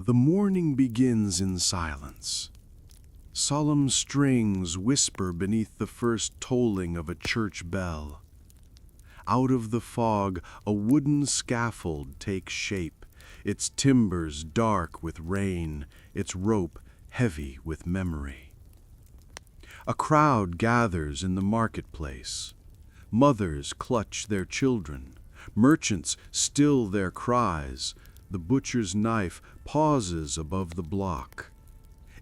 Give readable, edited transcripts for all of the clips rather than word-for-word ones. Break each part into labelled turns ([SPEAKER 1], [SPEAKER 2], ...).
[SPEAKER 1] The morning begins in silence. Solemn strings whisper beneath the first tolling of a church bell. Out of the fog, a wooden scaffold takes shape, its timbers dark with rain, its rope heavy with memory. A crowd gathers in the marketplace. Mothers clutch their children. Merchants still their cries. The butcher's knife pauses above the block.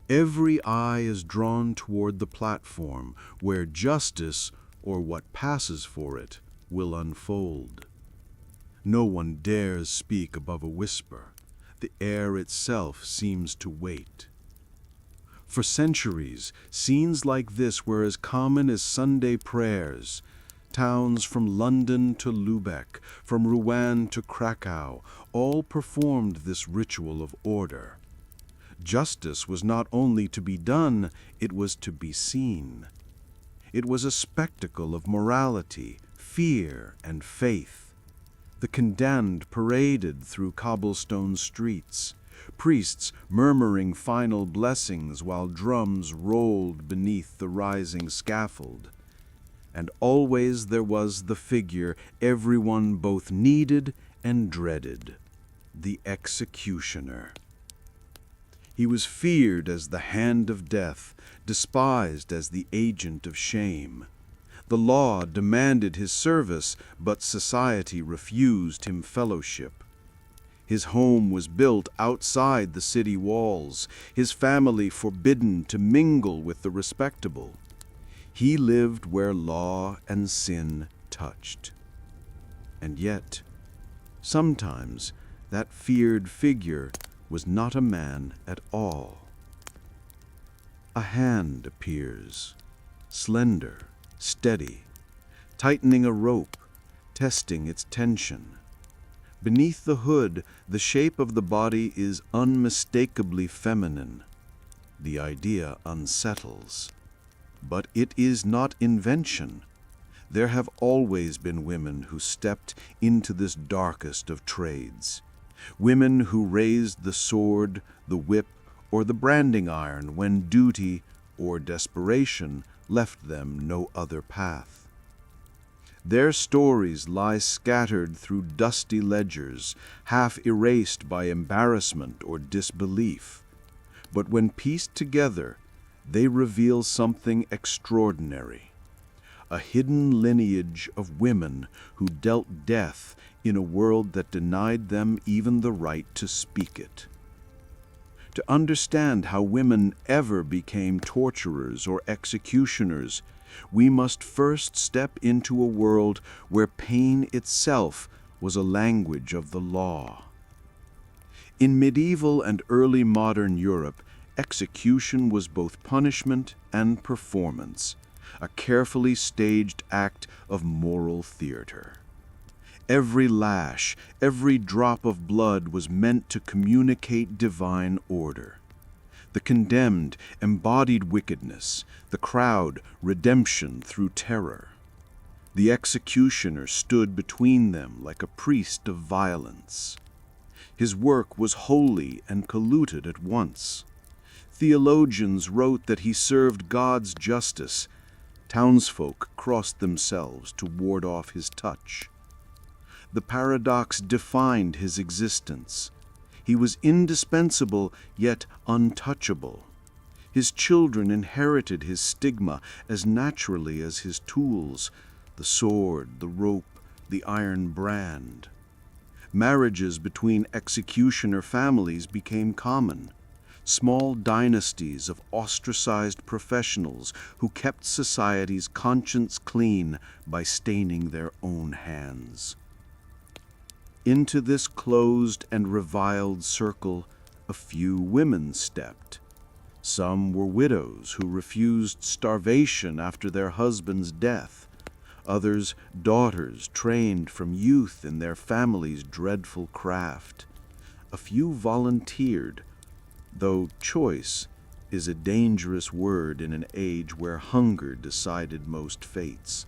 [SPEAKER 1] Every eye is drawn toward the platform where justice, or what passes for it, will unfold. No one dares speak above a whisper. The air itself seems to wait. For centuries, scenes like this were as common as Sunday prayers. Towns from London to Lübeck, from Rouen to Krakow, all performed this ritual of order. Justice was not only to be done, it was to be seen. It was a spectacle of morality, fear, and faith. The condemned paraded through cobblestone streets, priests murmuring final blessings while drums rolled beneath the rising scaffold. And always there was the figure everyone both needed and dreaded, the executioner. He was feared as the hand of death, despised as the agent of shame. The law demanded his service, but society refused him fellowship. His home was built outside the city walls, his family forbidden to mingle with the respectable. He lived where law and sin touched. And yet, sometimes that feared figure was not a man at all. A hand appears, slender, steady, tightening a rope, testing its tension. Beneath the hood, the shape of the body is unmistakably feminine. The idea unsettles. But it is not invention. There have always been women who stepped into this darkest of trades. Women who raised the sword, the whip, or the branding iron when duty or desperation left them no other path. Their stories lie scattered through dusty ledgers, half erased by embarrassment or disbelief. But when pieced together, they reveal something extraordinary. A hidden lineage of women who dealt death in a world that denied them even the right to speak it. To understand how women ever became torturers or executioners, we must first step into a world where pain itself was a language of the law. In medieval and early modern Europe, execution was both punishment and performance, a carefully staged act of moral theater. Every lash, every drop of blood was meant to communicate divine order. The condemned embodied wickedness, the crowd redemption through terror. The executioner stood between them like a priest of violence. His work was holy and polluted at once. Theologians wrote that he served God's justice. Townsfolk crossed themselves to ward off his touch. The paradox defined his existence. He was indispensable, yet untouchable. His children inherited his stigma as naturally as his tools, the sword, the rope, the iron brand. Marriages between executioner families became common. Small dynasties of ostracized professionals who kept society's conscience clean by staining their own hands. Into this closed and reviled circle, a few women stepped. Some were widows who refused starvation after their husband's death. Others, daughters trained from youth in their family's dreadful craft. A few volunteered, though choice is a dangerous word in an age where hunger decided most fates.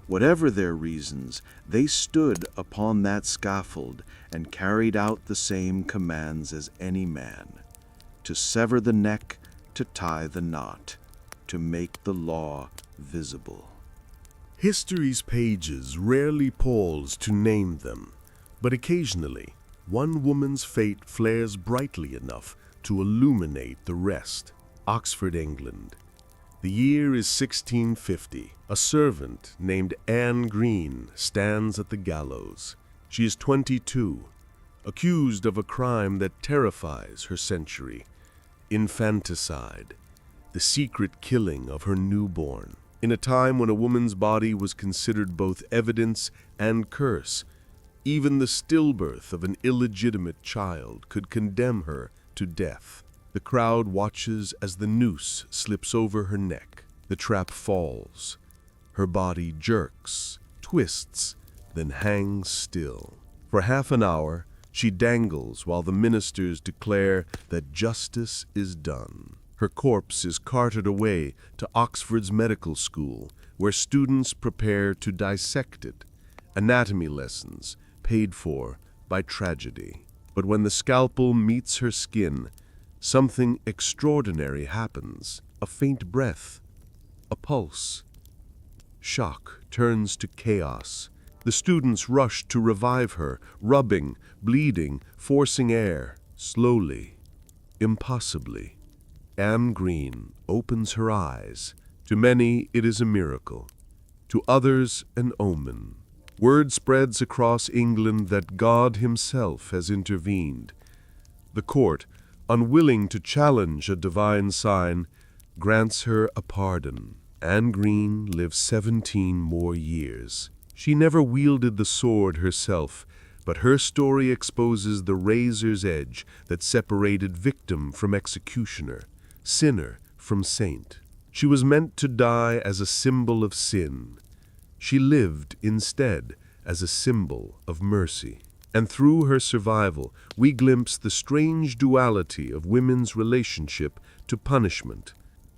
[SPEAKER 1] Whatever their reasons, they stood upon that scaffold and carried out the same commands as any man: to sever the neck, to tie the knot, to make the law visible.
[SPEAKER 2] History's pages rarely pause to name them, but occasionally one woman's fate flares brightly enough to illuminate the rest. Oxford, England. The year is 1650. A servant named Anne Greene stands at the gallows. She is 22, accused of a crime that terrifies her century: infanticide, the secret killing of her newborn. In a time when a woman's body was considered both evidence and curse, even the stillbirth of an illegitimate child could condemn her to death. The crowd watches as the noose slips over her neck. The trap falls. Her body jerks, twists, then hangs still. For half an hour, she dangles while the ministers declare that justice is done. Her corpse is carted away to Oxford's medical school, where students prepare to dissect it. Anatomy lessons paid for by tragedy. But when the scalpel meets her skin, something extraordinary happens. A faint breath, a pulse. Shock turns to chaos. The students rush to revive her, rubbing, bleeding, forcing air. Slowly, impossibly, Anne Greene opens her eyes. To many, it is a miracle. To others, an omen. Word spreads across England that God himself has intervened. The court, unwilling to challenge a divine sign, grants her a pardon. Anne Greene lives 17 more years. She never wielded the sword herself, but her story exposes the razor's edge that separated victim from executioner, sinner from saint. She was meant to die as a symbol of sin. She lived instead as a symbol of mercy. And through her survival, we glimpse the strange duality of women's relationship to punishment,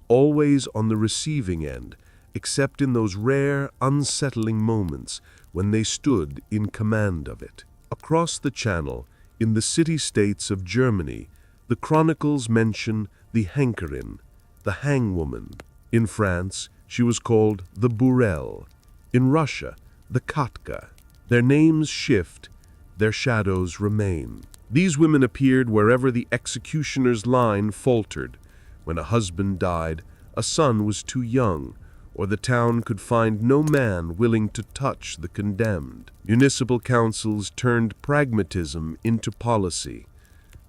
[SPEAKER 2] always on the receiving end, except in those rare, unsettling moments when they stood in command of it. Across the Channel, in the city-states of Germany, the chronicles mention the Henkerin, the hangwoman. In France, she was called the bourrelle. In Russia, the katka. Their names shift, their shadows remain. These women appeared wherever the executioner's line faltered. When a husband died, a son was too young, or the town could find no man willing to touch the condemned. Municipal councils turned pragmatism into policy.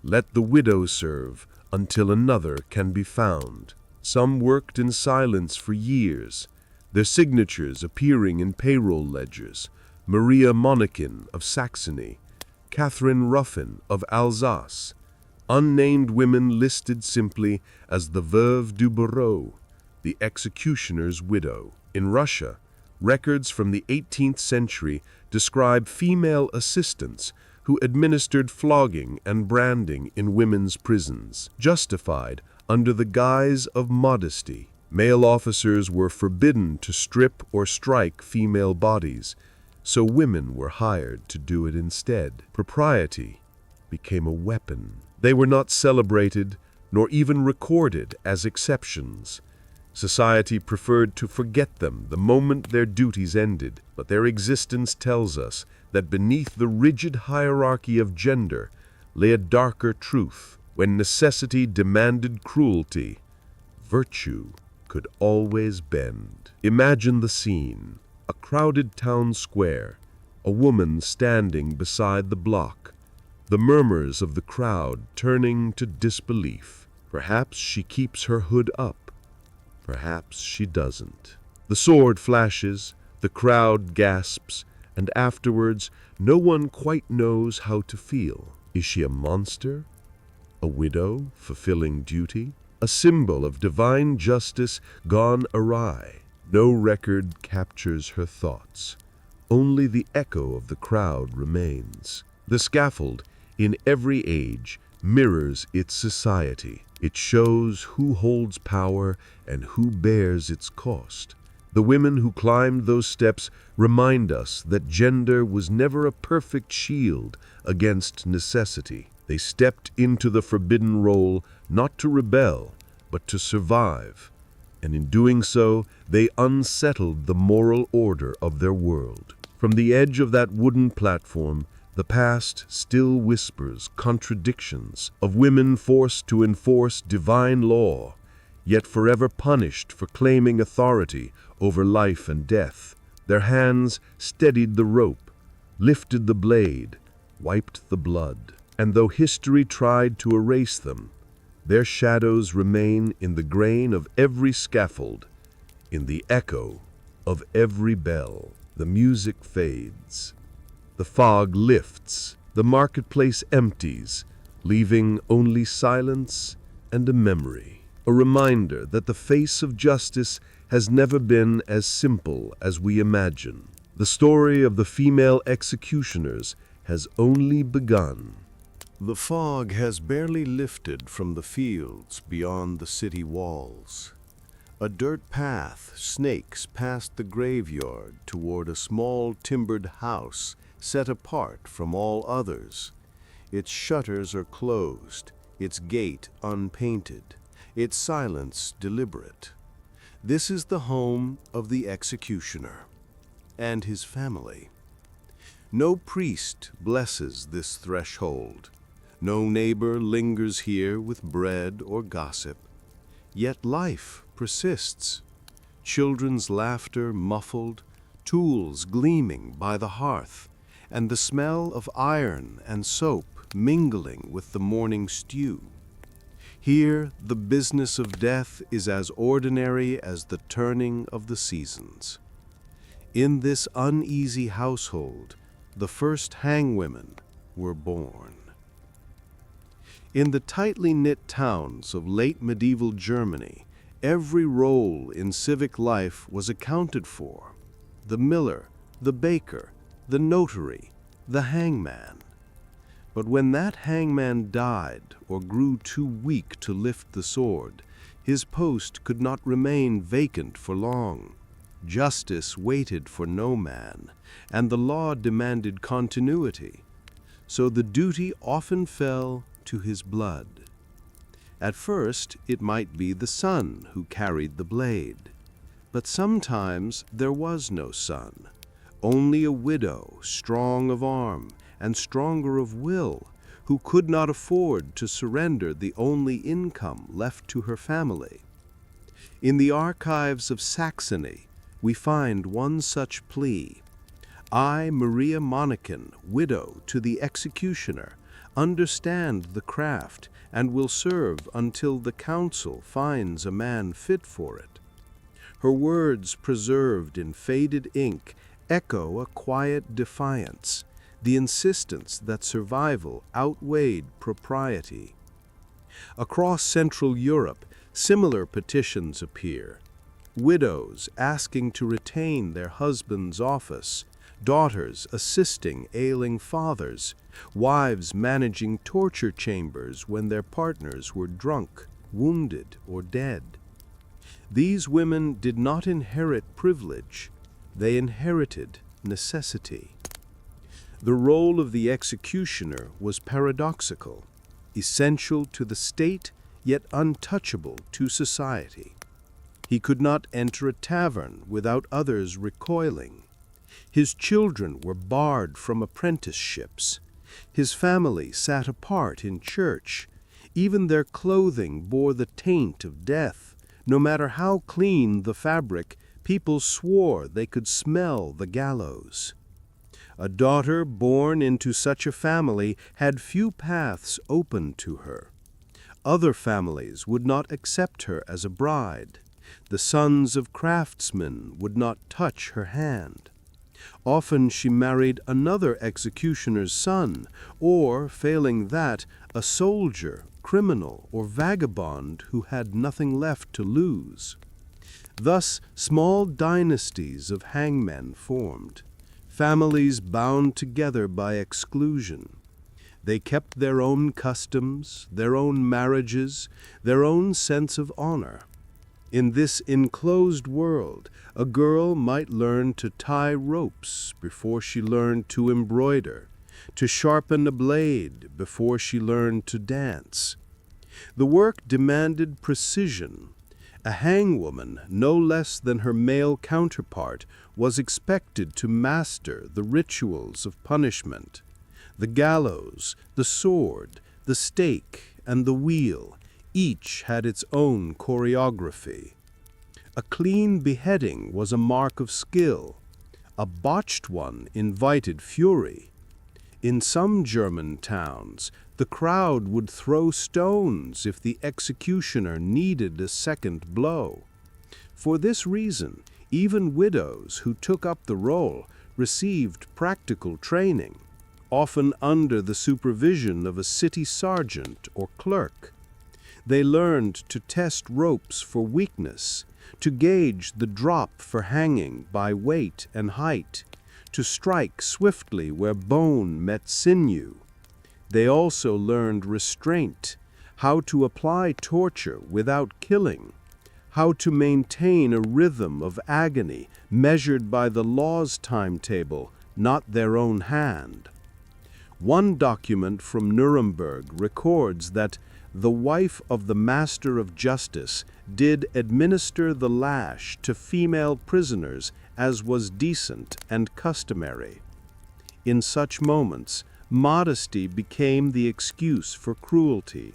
[SPEAKER 2] Let the widow serve until another can be found. Some worked in silence for years, their signatures appearing in payroll ledgers. Maria Monnikin of Saxony, Catherine Ruffin of Alsace, unnamed women listed simply as the veuve du bourreau, the executioner's widow. In Russia, records from the 18th century describe female assistants who administered flogging and branding in women's prisons, justified under the guise of modesty. Male officers were forbidden to strip or strike female bodies, so women were hired to do it instead. Propriety became a weapon. They were not celebrated, nor even recorded as exceptions. Society preferred to forget them the moment their duties ended, but their existence tells us that beneath the rigid hierarchy of gender lay a darker truth. When necessity demanded cruelty, virtue could always bend. Imagine the scene: a crowded town square, a woman standing beside the block, the murmurs of the crowd turning to disbelief. Perhaps she keeps her hood up, perhaps she doesn't. The sword flashes, the crowd gasps, and afterwards no one quite knows how to feel. Is she a monster? A widow fulfilling duty? A symbol of divine justice gone awry? No record captures her thoughts. Only the echo of the crowd remains. The scaffold, in every age, mirrors its society. It shows who holds power and who bears its cost. The women who climbed those steps remind us that gender was never a perfect shield against necessity. They stepped into the forbidden role not to rebel, but to survive. And in doing so, they unsettled the moral order of their world. From the edge of that wooden platform, the past still whispers contradictions of women forced to enforce divine law, yet forever punished for claiming authority over life and death. Their hands steadied the rope, lifted the blade, wiped the blood. And though history tried to erase them, their shadows remain in the grain of every scaffold, in the echo of every bell. The music fades. The fog lifts. The marketplace empties, leaving only silence and a memory. A reminder that the face of justice has never been as simple as we imagine. The story of the female executioners has only begun.
[SPEAKER 1] The fog has barely lifted from the fields beyond the city walls. A dirt path snakes past the graveyard toward a small timbered house set apart from all others. Its shutters are closed, its gate unpainted, its silence deliberate. This is the home of the executioner and his family. No priest blesses this threshold. No neighbor lingers here with bread or gossip. Yet life persists. Children's laughter muffled, tools gleaming by the hearth, and the smell of iron and soap mingling with the morning stew. Here, the business of death is as ordinary as the turning of the seasons. In this uneasy household, the first hangwomen were born. In the tightly knit towns of late medieval Germany, every role in civic life was accounted for. The miller, the baker, the notary, the hangman. But when that hangman died or grew too weak to lift the sword, his post could not remain vacant for long. Justice waited for no man, and the law demanded continuity. So the duty often fell to his blood. At first, it might be the son who carried the blade. But sometimes there was no son, only a widow, strong of arm and stronger of will, who could not afford to surrender the only income left to her family. In the archives of Saxony, we find one such plea. I, Maria Monnikin, widow to the executioner, understand the craft and will serve until the council finds a man fit for it. Her words, preserved in faded ink, echo a quiet defiance, the insistence that survival outweighed propriety. Across Central Europe, similar petitions appear. Widows asking to retain their husband's office, daughters assisting ailing fathers, wives managing torture chambers when their partners were drunk, wounded, or dead. These women did not inherit privilege, they inherited necessity. The role of the executioner was paradoxical, essential to the state, yet untouchable to society. He could not enter a tavern without others recoiling. His children were barred from apprenticeships. His family sat apart in church. Even their clothing bore the taint of death. No matter how clean the fabric, people swore they could smell the gallows. A daughter born into such a family had few paths open to her. Other families would not accept her as a bride. The sons of craftsmen would not touch her hand. Often she married another executioner's son, or, failing that, a soldier, criminal, or vagabond who had nothing left to lose. Thus, small dynasties of hangmen formed, families bound together by exclusion. They kept their own customs, their own marriages, their own sense of honor. In this enclosed world, a girl might learn to tie ropes before she learned to embroider, to sharpen a blade before she learned to dance. The work demanded precision. A hangwoman, no less than her male counterpart, was expected to master the rituals of punishment. The gallows, the sword, the stake, and the wheel, each had its own choreography. A clean beheading was a mark of skill. A botched one invited fury. In some German towns, the crowd would throw stones if the executioner needed a second blow. For this reason, even widows who took up the role received practical training, often under the supervision of a city sergeant or clerk. They learned to test ropes for weakness, to gauge the drop for hanging by weight and height, to strike swiftly where bone met sinew. They also learned restraint, how to apply torture without killing, how to maintain a rhythm of agony measured by the law's timetable, not their own hand. One document from Nuremberg records that the wife of the master of justice did administer the lash to female prisoners as was decent and customary. In such moments, modesty became the excuse for cruelty.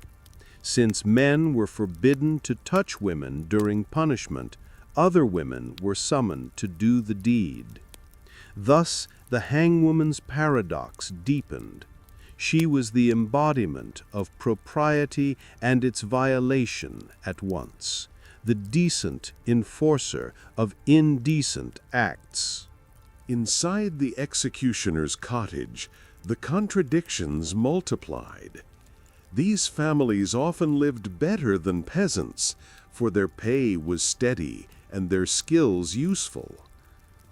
[SPEAKER 1] Since men were forbidden to touch women during punishment, other women were summoned to do the deed. Thus, the hangwoman's paradox deepened. She was the embodiment of propriety and its violation at once, the decent enforcer of indecent acts.
[SPEAKER 2] Inside the executioner's cottage, the contradictions multiplied. These families often lived better than peasants, for their pay was steady and their skills useful.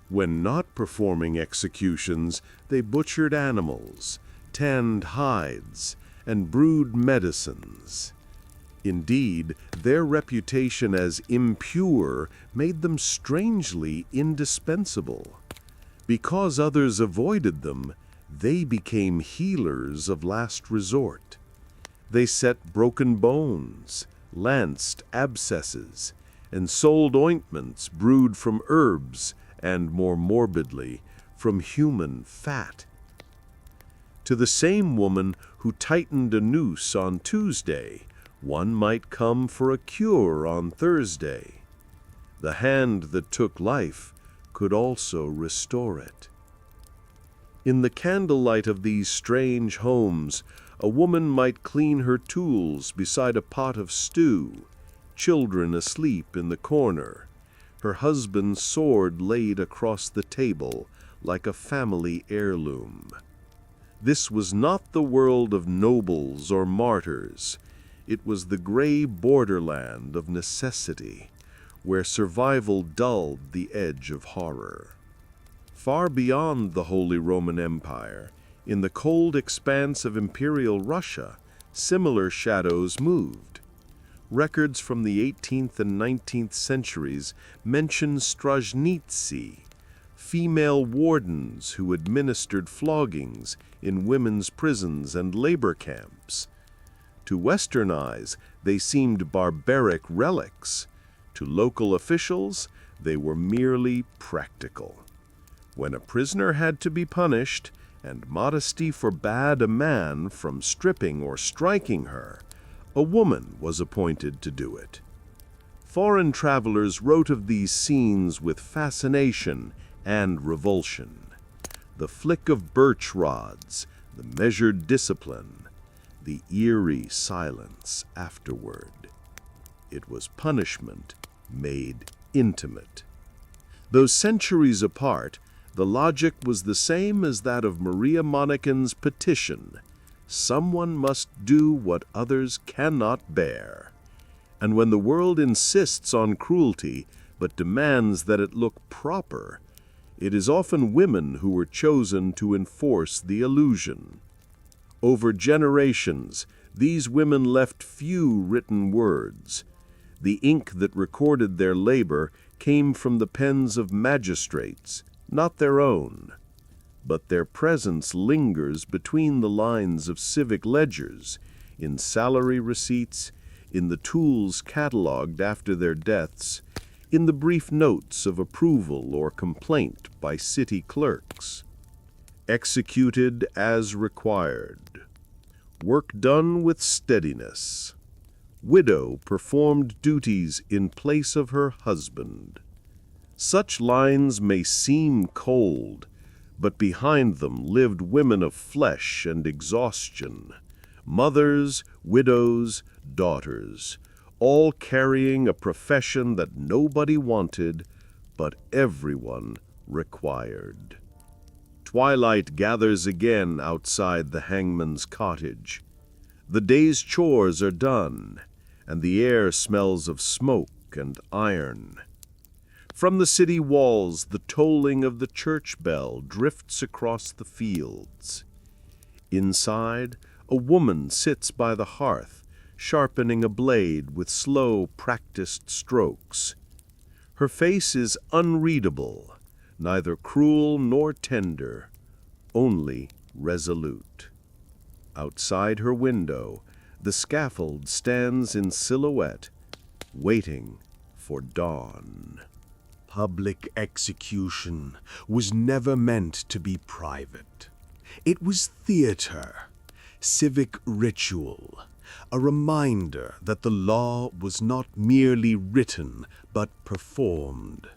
[SPEAKER 2] When not performing executions, they butchered animals, tanned hides, and brewed medicines. Indeed, their reputation as impure made them strangely indispensable. Because others avoided them, they became healers of last resort. They set broken bones, lanced abscesses, and sold ointments brewed from herbs and, more morbidly, from human fat. To the same woman who tightened a noose on Tuesday, one might come for a cure on Thursday. The hand that took life could also restore it. In the candlelight of these strange homes, a woman might clean her tools beside a pot of stew, children asleep in the corner, her husband's sword laid across the table like a family heirloom. This was not the world of nobles or martyrs. It was the gray borderland of necessity, where survival dulled the edge of horror. Far beyond the Holy Roman Empire, in the cold expanse of Imperial Russia, similar shadows moved. Records from the 18th and 19th centuries mention strajnici, female wardens who administered floggings in women's prisons and labor camps. To Western eyes, they seemed barbaric relics. To local officials, they were merely practical. When a prisoner had to be punished, and modesty forbade a man from stripping or striking her, a woman was appointed to do it. Foreign travelers wrote of these scenes with fascination and revulsion. The flick of birch rods, the measured discipline, the eerie silence afterward. It was punishment made intimate. Though centuries apart, the logic was the same as that of Maria Monnikin's petition: someone must do what others cannot bear. And when the world insists on cruelty, but demands that it look proper, it is often women who are chosen to enforce the illusion. Over generations, these women left few written words. The ink that recorded their labor came from the pens of magistrates, not their own. But their presence lingers between the lines of civic ledgers, in salary receipts, in the tools catalogued after their deaths, in the brief notes of approval or complaint by city clerks. Executed as required. Work done with steadiness. Widow performed duties in place of her husband. Such lines may seem cold, but behind them lived women of flesh and exhaustion, mothers, widows, daughters, all carrying a profession that nobody wanted, but everyone required. Twilight gathers again outside the hangman's cottage. The day's chores are done, and the air smells of smoke and iron. From the city walls, the tolling of the church bell drifts across the fields. Inside, a woman sits by the hearth, sharpening a blade with slow, practiced strokes. Her face is unreadable, neither cruel nor tender, only resolute. Outside her window, the scaffold stands in silhouette, waiting for dawn.
[SPEAKER 1] Public execution was never meant to be private. It was theater, civic ritual, a reminder that the law was not merely written but performed.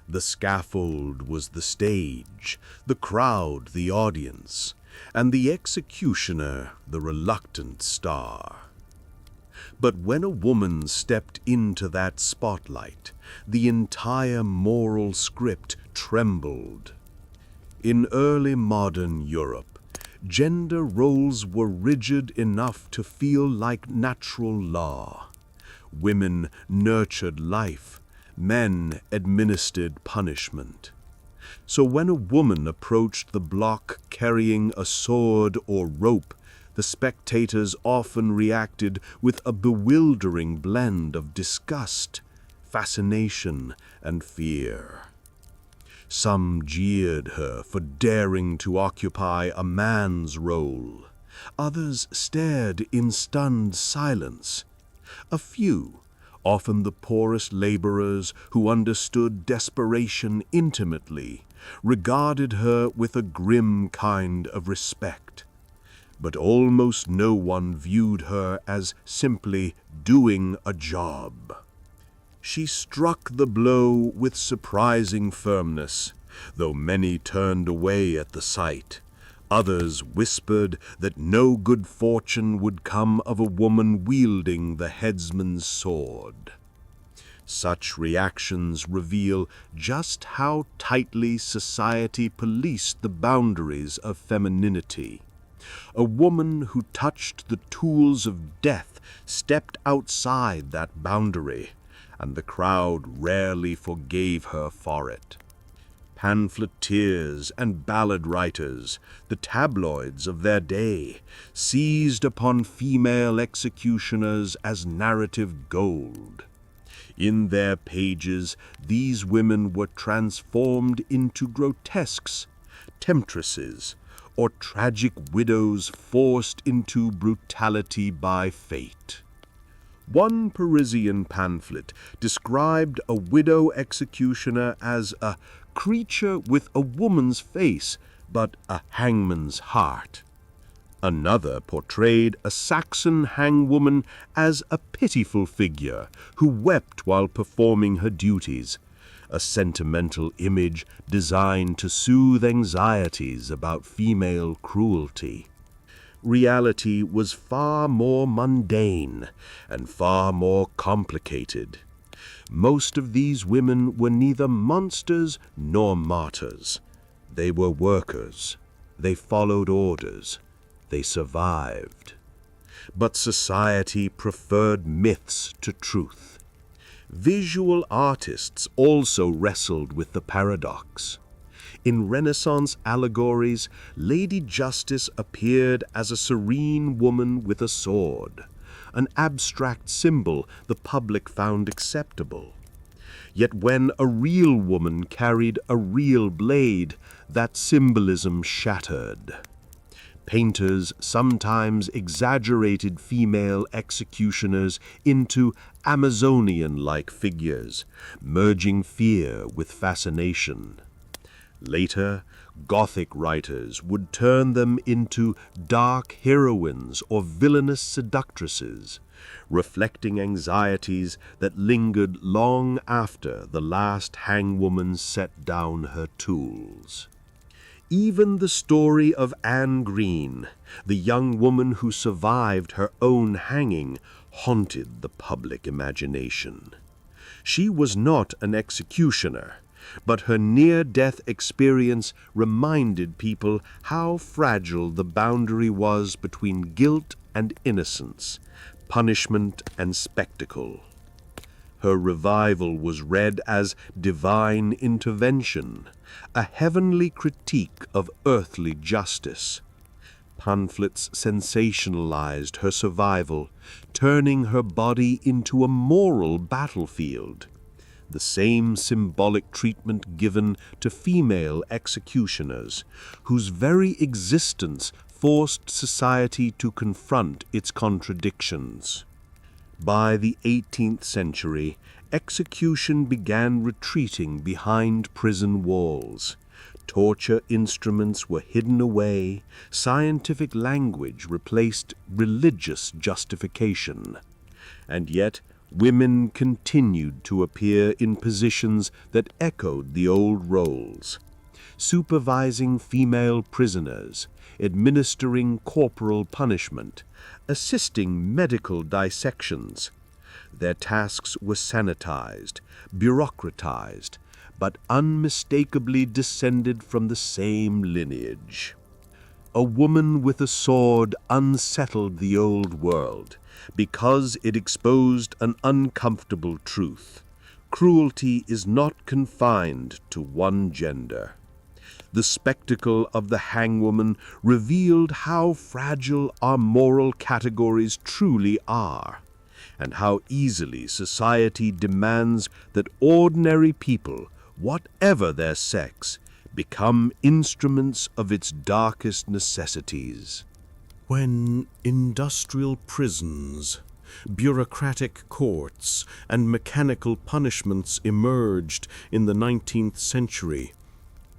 [SPEAKER 1] The scaffold was the stage, the crowd the audience, and the executioner the reluctant star. But when a woman stepped into that spotlight, the entire moral script trembled. In early modern Europe, gender roles were rigid enough to feel like natural law. Women nurtured life, men administered punishment. So when a woman approached the block carrying a sword or rope, the spectators often reacted with a bewildering blend of disgust, fascination, and fear. Some jeered her for daring to occupy a man's role. Others stared in stunned silence. A few, often the poorest laborers who understood desperation intimately, regarded her with a grim kind of respect. But almost no one viewed her as simply doing a job. She struck the blow with surprising firmness, though many turned away at the sight. Others whispered that no good fortune would come of a woman wielding the headsman's sword. Such reactions reveal just how tightly society policed the boundaries of femininity. A woman who touched the tools of death stepped outside that boundary, and the crowd rarely forgave her for it. Pamphleteers and ballad writers, the tabloids of their day, seized upon female executioners as narrative gold. In their pages, these women were transformed into grotesques, temptresses, or tragic widows forced into brutality by fate. One Parisian pamphlet described a widow executioner as a creature with a woman's face, but a hangman's heart. Another portrayed a Saxon hangwoman as a pitiful figure who wept while performing her duties, a sentimental image designed to soothe anxieties about female cruelty. Reality was far more mundane and far more complicated. Most of these women were neither monsters nor martyrs. They were workers. They followed orders. They survived. But society preferred myths to truth. Visual artists also wrestled with the paradox. In Renaissance allegories, Lady Justice appeared as a serene woman with a sword,
[SPEAKER 2] an abstract symbol the public found acceptable. Yet when a real woman carried a real blade, that symbolism shattered. Painters sometimes exaggerated female executioners into Amazonian-like figures, merging fear with fascination. Later, Gothic writers would turn them into dark heroines or villainous seductresses, reflecting anxieties that lingered long after the last hangwoman set down her tools. Even the story of Anne Greene, the young woman who survived her own hanging, haunted the public imagination. She was not an executioner, but her near-death experience reminded people how fragile the boundary was between guilt and innocence, punishment and spectacle. Her revival was read as divine intervention, a heavenly critique of earthly justice. Pamphlets sensationalized her survival, turning her body into a moral battlefield. The same symbolic treatment given to female executioners, whose very existence forced society to confront its contradictions. By the 18th century, execution began retreating behind prison walls. Torture instruments were hidden away, scientific language replaced religious justification. And yet, women continued to appear in positions that echoed the old roles, supervising female prisoners, administering corporal punishment, assisting medical dissections. Their tasks were sanitized, bureaucratized, but unmistakably descended from the same lineage. A woman with a sword unsettled the old world because it exposed an uncomfortable truth. Cruelty is not confined to one gender. The spectacle of the hangwoman revealed how fragile our moral categories truly are, and how easily society demands that ordinary people, whatever their sex, become instruments of its darkest necessities. When industrial prisons, bureaucratic courts, and mechanical punishments emerged in the 19th century,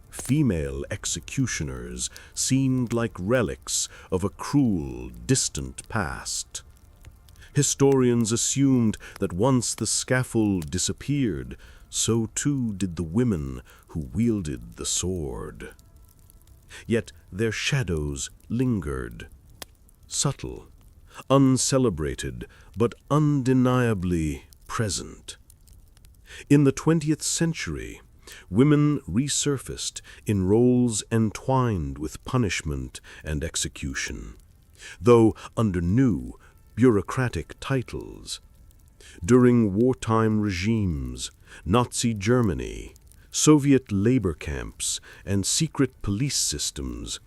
[SPEAKER 2] female executioners seemed like relics of a cruel, distant past. Historians assumed that once the scaffold disappeared, so too did the women who wielded the sword. Yet their shadows lingered, subtle, uncelebrated, but undeniably present. In the 20th century, women resurfaced in roles entwined with punishment and execution, though under new, bureaucratic titles. During wartime regimes, Nazi Germany, Soviet labor camps, and secret police systems,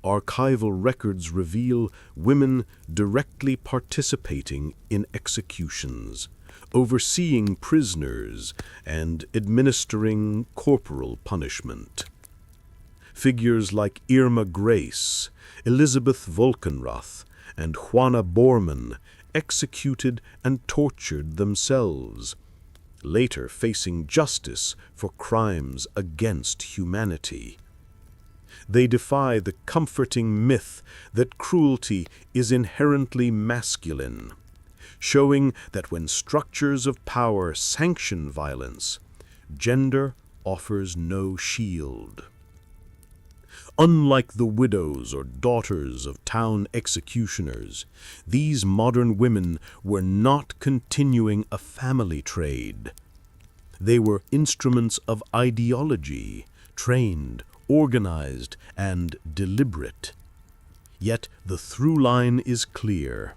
[SPEAKER 2] archival records reveal women directly participating in executions, overseeing prisoners, and administering corporal punishment. Figures like Irma Grace, Elizabeth Volkenrath, and Juana Bormann executed and tortured themselves, later facing justice for crimes against humanity. They defy the comforting myth that cruelty is inherently masculine, showing that when structures of power sanction violence, gender offers no shield. Unlike the widows or daughters of town executioners, these modern women were not continuing a family trade. They were instruments of ideology, trained, organized, and deliberate. Yet the through line is clear.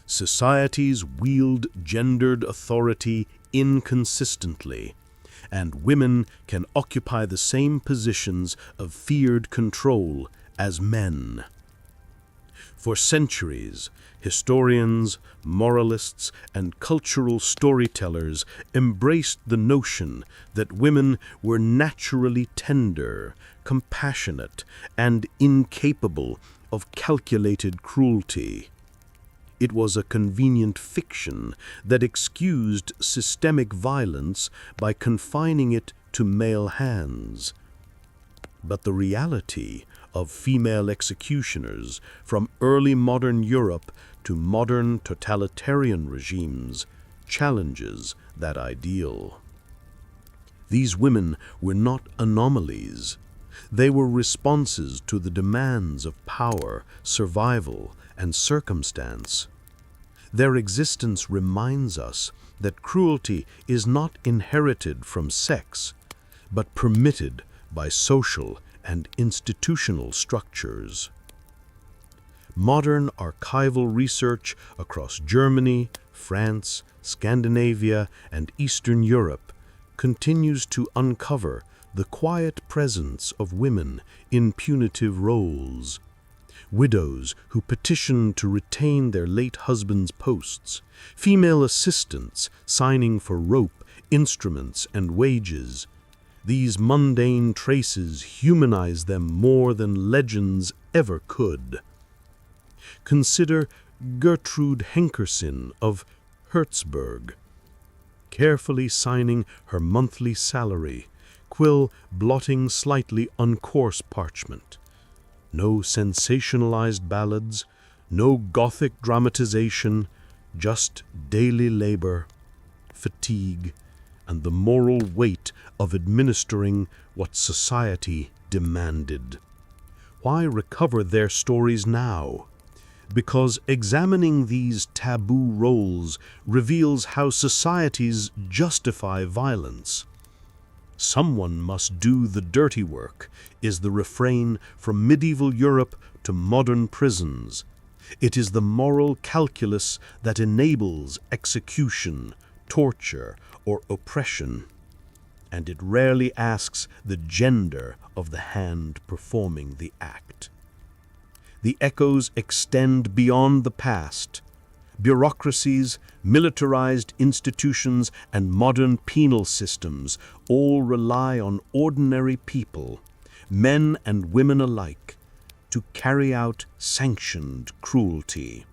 [SPEAKER 2] Societies wield gendered authority inconsistently, and women can occupy the same positions of feared control as men. For centuries, historians, moralists, and cultural storytellers embraced the notion that women were naturally tender, compassionate, and incapable of calculated cruelty. It was a convenient fiction that excused systemic violence by confining it to male hands. But the reality of female executioners from early modern Europe to modern totalitarian regimes challenges that ideal. These women were not anomalies. They were responses to the demands of power, survival, and circumstance. Their existence reminds us that cruelty is not inherited from sex, but permitted by social and institutional structures. Modern archival research across Germany, France, Scandinavia, and Eastern Europe continues to uncover the quiet presence of women in punitive roles. Widows who petition to retain their late husbands' posts, female assistants signing for rope, instruments, and wages. These mundane traces humanize them more than legends ever could. Consider Gertrude Henkerson of Hertzberg, carefully signing her monthly salary, quill blotting slightly on coarse parchment. No sensationalized ballads, no Gothic dramatization, just daily labor, fatigue, and the moral weight of administering what society demanded. Why recover their stories now? Because examining these taboo roles reveals how societies justify violence. Someone must do the dirty work is the refrain from medieval Europe to modern prisons. It is the moral calculus that enables execution, torture, or oppression, and it rarely asks the gender of the hand performing the act. The echoes extend beyond the past. Bureaucracies, militarized institutions, and modern penal systems all rely on ordinary people, men and women alike, to carry out sanctioned cruelty.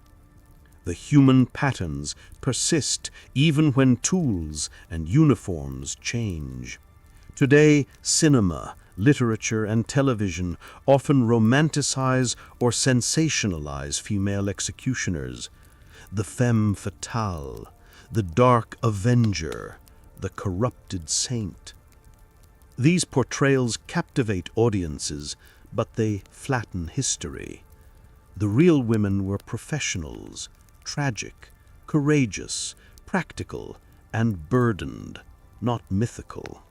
[SPEAKER 2] The human patterns persist even when tools and uniforms change. Today, cinema, literature, and television often romanticize or sensationalize female executioners. The femme fatale, the dark avenger, the corrupted saint. These portrayals captivate audiences, but they flatten history. The real women were professionals, tragic, courageous, practical, and burdened, not mythical.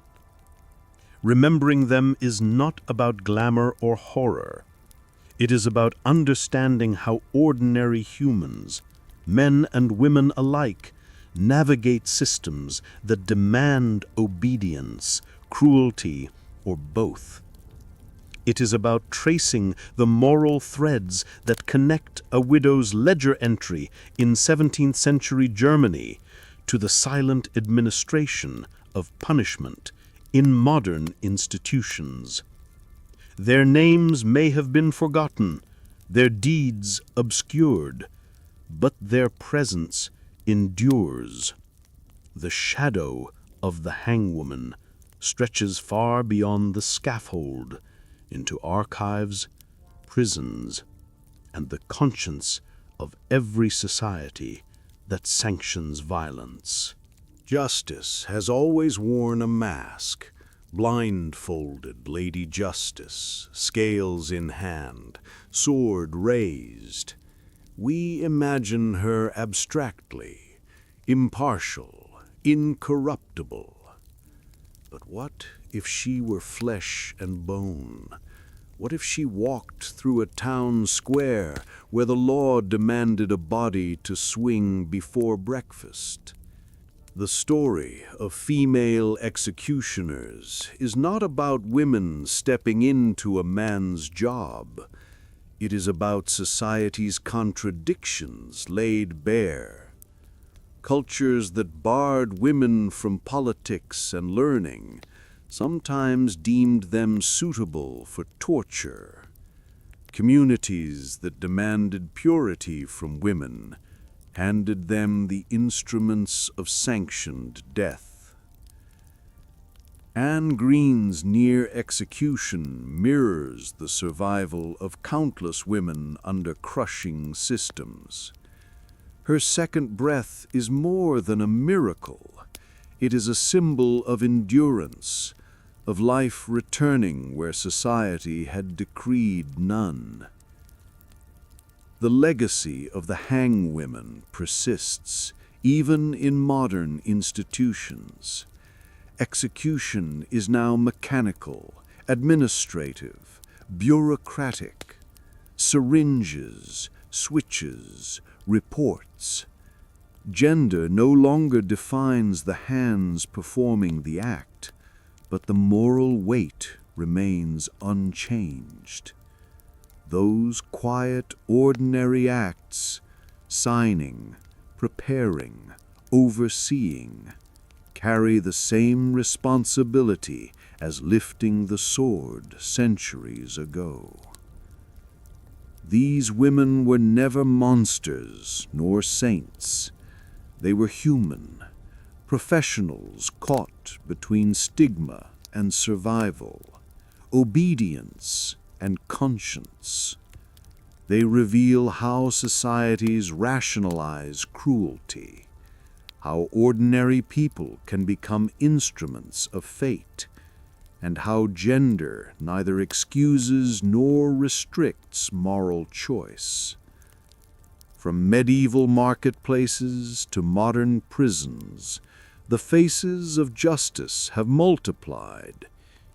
[SPEAKER 2] Remembering them is not about glamour or horror. It is about understanding how ordinary humans, men and women alike, navigate systems that demand obedience, cruelty, or both. It is about tracing the moral threads that connect a widow's ledger entry in 17th century Germany to the silent administration of punishment in modern institutions. Their names may have been forgotten, their deeds obscured, but their presence endures. The shadow of the hangwoman stretches far beyond the scaffold into archives, prisons, and the conscience of every society that sanctions violence. Justice has always worn a mask, blindfolded Lady Justice, scales in hand, sword raised. We imagine her abstractly, impartial, incorruptible. But what if she were flesh and bone? What if she walked through a town square where the law demanded a body to swing before breakfast? The story of female executioners is not about women stepping into a man's job.
[SPEAKER 1] It is about society's contradictions laid bare. Cultures that barred women from politics and learning sometimes deemed them suitable for torture. Communities that demanded purity from women handed them the instruments of sanctioned death. Anne Greene's near execution mirrors the survival of countless women under crushing systems. Her second breath is more than a miracle. It is a symbol of endurance, of life returning where society had decreed none. The legacy of the hangwomen persists, even in modern institutions. Execution is now mechanical, administrative, bureaucratic. Syringes, switches, reports. Gender no longer defines the hands performing the act, but the moral weight remains unchanged. Those quiet, ordinary acts, signing, preparing, overseeing, carry the same responsibility as lifting the sword centuries ago. These women were never monsters nor saints. They were human, professionals caught between stigma and survival, obedience and conscience. They reveal how societies rationalize cruelty, how ordinary people can become instruments of fate, and how gender neither excuses nor restricts moral choice. From medieval marketplaces to modern prisons, the faces of justice have multiplied,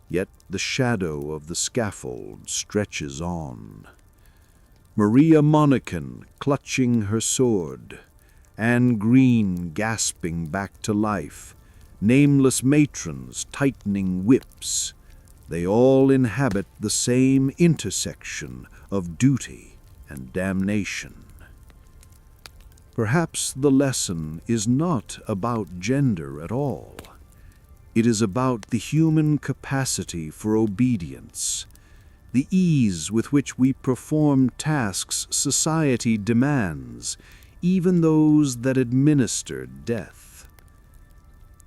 [SPEAKER 1] yet the shadow of the scaffold stretches on. Maria Monnikin clutching her sword, Anne Greene gasping back to life, nameless matrons tightening whips, they all inhabit the same intersection of duty and damnation. Perhaps the lesson is not about gender at all. It is about the human capacity for obedience, the ease with which we perform tasks society demands, even those that administer death.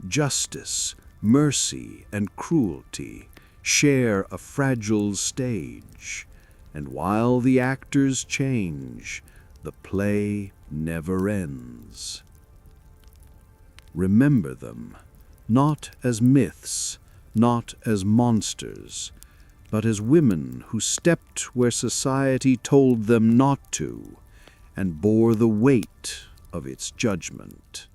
[SPEAKER 1] Justice, mercy, and cruelty share a fragile stage, and while the actors change, the play never ends. Remember them, not as myths, not as monsters, but as women who stepped where society told them not to, and bore the weight of its judgment.